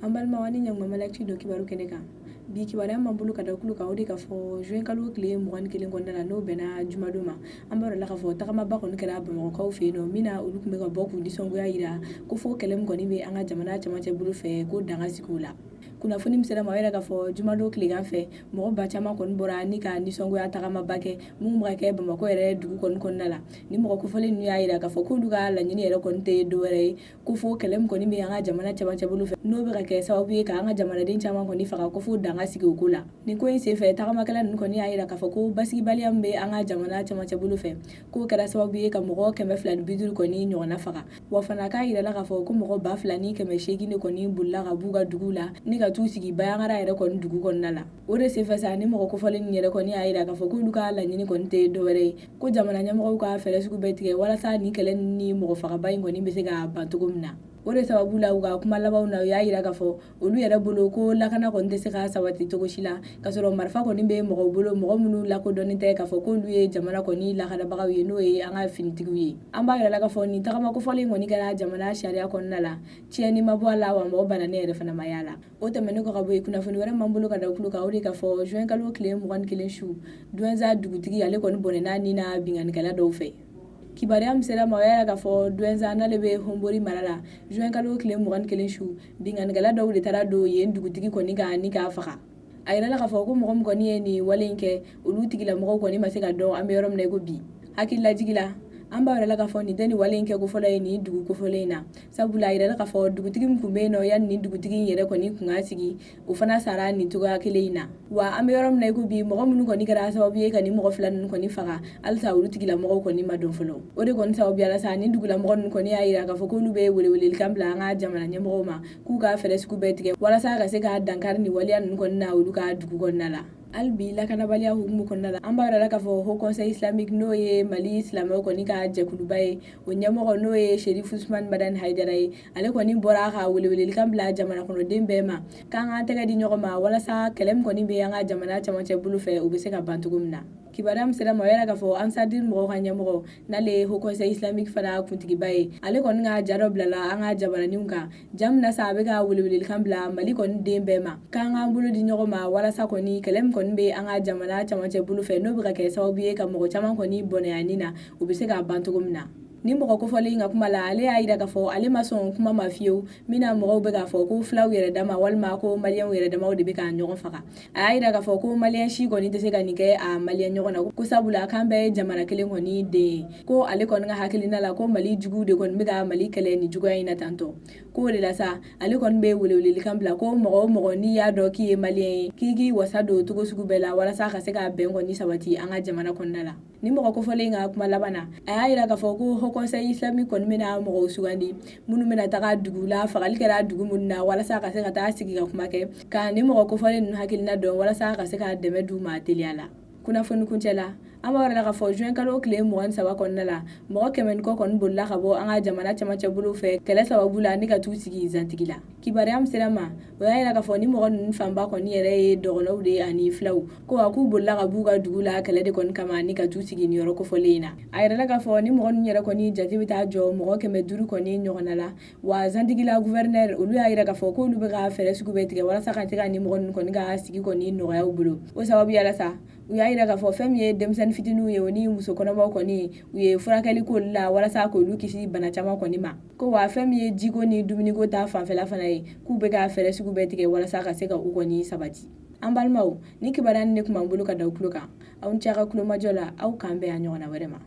An balimaw ni ɲan mamalaki dɔ kibaru kɛnɛ kan. Bi kibaruya man bolo ka da kulu kan o de ka fɔ juin kalo tile 21 kɔnɔna la n'o bɛnna jumadon ma. An b'a dɔn la ka fɔ tagamaba kɔni kɛra Bamakɔkaw fɛ yen nɔ min na olu tun bɛ ka bɔ k'u nisɔngoya yira ko fo kɛlɛ min kɔni bɛ an ka jamana camancɛ bolo fɛ ko danga sigi o la. Kunnafoni min sera ma o yɛrɛ ka fɔ jumadon tilegan fɛ mɔgɔ ba caman kɔni bɔra ni ka nisɔngoya tagamaba kɛ mun bɛ ka kɛ Bamakɔ yɛrɛ dugu kɔnɔna la. Ni mɔgɔ kofɔlen ninnu y'a yira ka fɔ k'olu ka laɲini yɛrɛ kɔni tɛ dɔwɛrɛ ye ko fo kɛlɛ min kɔni bɛ an ka jamana camancɛ bolo fɛ n'o bɛ ka kɛ sababu ye ka an ka jamanaden caman kɔni faga ko fo danga sigi o ko la. Nin ko in senfɛ tagamakɛla ninnu kɔni y'a yira ka fɔ ko basigibaliya min bɛ an ka jamana camancɛ bolo fɛ k'o kɛra sababu ye ka mɔgɔ 250 kɔni ɲɔgɔnna faga. Wa fana k'a yirala ka fɔ ko mɔgɔ 2,280 de kɔni bolila ka b'u ka dugu la ni ka t'u sigi Bayangara yɛrɛ kɔni dugu kɔnɔna la. O de senfɛ sa ni mɔgɔ kofɔlen nin yɛrɛ kɔni y'a yira ka fɔ k'olu ka laɲini kɔni tɛ dɔwɛrɛ ye ko jamana ɲɛmɔgɔw ka fɛɛrɛ sugu bɛɛ tigɛ walasa ni kɛlɛ ni mɔgɔ fagaba in kɔni bɛ se ka ban cogo min na. O de sababu la u ka kuma labanw na u y'a yira ka fɔ olu yɛrɛ bolo ko lakana kɔni tɛ se ka sabati cogo si la ka sɔrɔ marifa kɔni bɛ mɔgɔw bolo mɔgɔ minnu lakodɔnnen tɛ k'a fɔ k'olu ye jamana kɔni lakanabagaw ye n'o ye an ka finitigiw ye. An b'a yira la ka fɔ nin tagama kofɔlen kɔni kɛra jamana sariya kɔnɔna la tiɲɛni ma bɔ a la wa mɔgɔ bananen yɛrɛ fana ma y'a la. O tɛmɛnen kɔ ka bɔ yen kunnafoni wɛrɛ man bolo ka da kulu kan o de ka fɔ juin kalo tile 21 su Douentza dugutigi ale kɔni bɔnɛna ni na binganikɛla dɔw fɛ. Kibaruya min sera ma o yɛrɛ ka fɔ Douentza n'ale bɛ Honbori mara la juin kalo tile 21 su binganikɛla dɔw de taara don yen dugutigi kɔni kan ni k'a faga. A yirala ka fɔ ko mɔgɔ min kɔni ye nin wale in kɛ olu tigilamɔgɔw kɔni ma se ka dɔn an bɛ yɔrɔ min na i ko bi. Hakililajigi la an b'a yirala ka fɔ nin tɛ nin wale in kɛ ko fɔlɔ ye nin dugu kofɔlen in na sabula a yirala ka fɔ dugutigi min tun bɛ yen nɔ yanni nin dugutigi in yɛrɛ kɔni kun ka sigi o fana sara nin cogoya kelen in na. Wa an bɛ yɔrɔ min na i ko bi mɔgɔ minnu kɔni kɛra sababu ye ka nin mɔgɔ 2 ninnu kɔni faga halisa olu tigilamɔgɔw kɔni ma dɔn fɔlɔ. O de kɔni sababuya la sa nin dugulamɔgɔ ninnu kɔni y'a yira ka fɔ k'olu bɛ welewelekan bila an ka jamana ɲɛmɔgɔw ma k'u ka fɛɛrɛ sugu bɛɛ tigɛ walasa ka se ka dankari nin waleya ninnu kɔni na olu ka dugu kɔnɔna la. Hali bi lakanabaliya hukumu kɔnɔna la an b'a yirala ka fɔ Haut Conseil Islamique n'o ye Mali silamɛw kɔni ka jɛkuluba ye o ɲɛmɔgɔ n'o ye Cherif Ousmane Madani Haidara ye ale kɔni bɔra ka welewelekan bila jamana kɔnɔden bɛɛ ma k'an k'an tɛgɛ di ɲɔgɔn ma walasa kɛlɛ min kɔni bɛ an ka jamana camancɛ bolo fɛ o bɛ se ka ban cogo min na. Kibaruya min sera ma o yɛrɛ ka fɔ Ansardine mɔgɔw ka ɲɛmɔgɔ n'ale ye Haut Conseil Islamique fana kuntigiba ye ale kɔni ka ja dɔ bilala an ka jabaraninw kan ja min na sa a bɛ ka welewelekan bila Mali kɔni den bɛɛ ma k'an k'an bolo di ɲɔgɔn ma walasa kɔni kɛlɛ min kɔni bɛ an ka jamana camancɛ bolo fɛ n'o bɛ ka kɛ sababu ye ka mɔgɔ caman kɔni bɔnɛya na o bɛ se ka ban cogo min na. Ni mɔgɔ kofɔlen ka kuma la ale y'a yira ka fɔ ale ma sɔn kuma ma fiyewu min na mɔgɔw bɛ k'a fɔ ko filaw yɛrɛ dama walima ko maliyɛnw yɛrɛ damaw de bɛ ka ɲɔgɔn faga. A y'a yira ka fɔ ko maliyɛn si kɔni tɛ se ka nin kɛ a maliyɛn ɲɔgɔn na ko sabula k'an bɛɛ ye jamana kelen kɔni den ye ko ale kɔni ka hakilina la ko Mali juguw de kɔni bɛ ka Mali kɛlɛ nin cogoya in na tantɔ. K'o de la sa ale kɔni bɛ welewelekan bila ko mɔgɔ o mɔgɔ n'i y'a dɔn k'i ye maliyɛn ye k'i wasa don cogo sugu bɛɛ la walasa ka se ka bɛn kɔni sabati an ka jamana kɔnɔna la. Ni mɔgɔ kofɔlen ka kuma laban na a y'a yira ka fɔ ko Haut Conseil Islamique kɔni bɛna mɔgɔw sugandi minnu bɛna taga dugu la fagali kɛra dugu minnu na walasa ka se ka taa sigi ka kuma kɛ ka ni mɔgɔ kofɔlen ninnu hakilina dɔn walasa ka se ka dɛmɛ d'u ma teliya la. Kunnafoni kuncɛ la an b'a yirala ka fɔ juin kalo tile 23 kɔnɔna la mɔgɔ 100 kɔ kɔni bolila ka bɔ an ka jamana camancɛ bolo fɛ kɛlɛ sababu la ni ka t'u sigi zantigi la. Kibaruya min sera ma o y'a yira ka fɔ ni mɔgɔ ninnu fanba kɔni yɛrɛ ye dɔgɔnɔw de ani filaw ko wa k'u bolila ka b'u ka dugu la kɛlɛ de kɔni kama ni ka t'u sigi nin yɔrɔ kofɔlen in na. A yirala ka fɔ ni mɔgɔ ninnu yɛrɛ kɔni jate bɛ taa jɔ mɔgɔ 500 kɔni ɲɔgɔnna la wa zantigila gouverneur olu y'a yira ka fɔ k'olu bɛ ka fɛɛrɛ sugu bɛɛ tigɛ walasa ka se ka ni mɔgɔ ninnu kɔni ka sigi kɔni nɔgɔya u bolo. O sababuya la sa u y'a yira ka fɔ fɛn min ye denmisɛnnin fitininw ye o ni muso kɔnɔmaw kɔni u ye furakɛli k'olu la walasa k'olu kisi bana caman kɔni ma ko wa fɛn min ye jiko ni dumuniko ta fanfɛla fana ye k'u bɛ ka fɛɛrɛ sugu bɛɛ tigɛ walasa ka se ka u kɔni sabati. An balimaw ni kibaruya nin de tun b'an bolo ka da u tulo kan aw ni ce a ka kulomajɔ la aw k'an bɛn a ɲɔgɔnna wɛrɛ ma.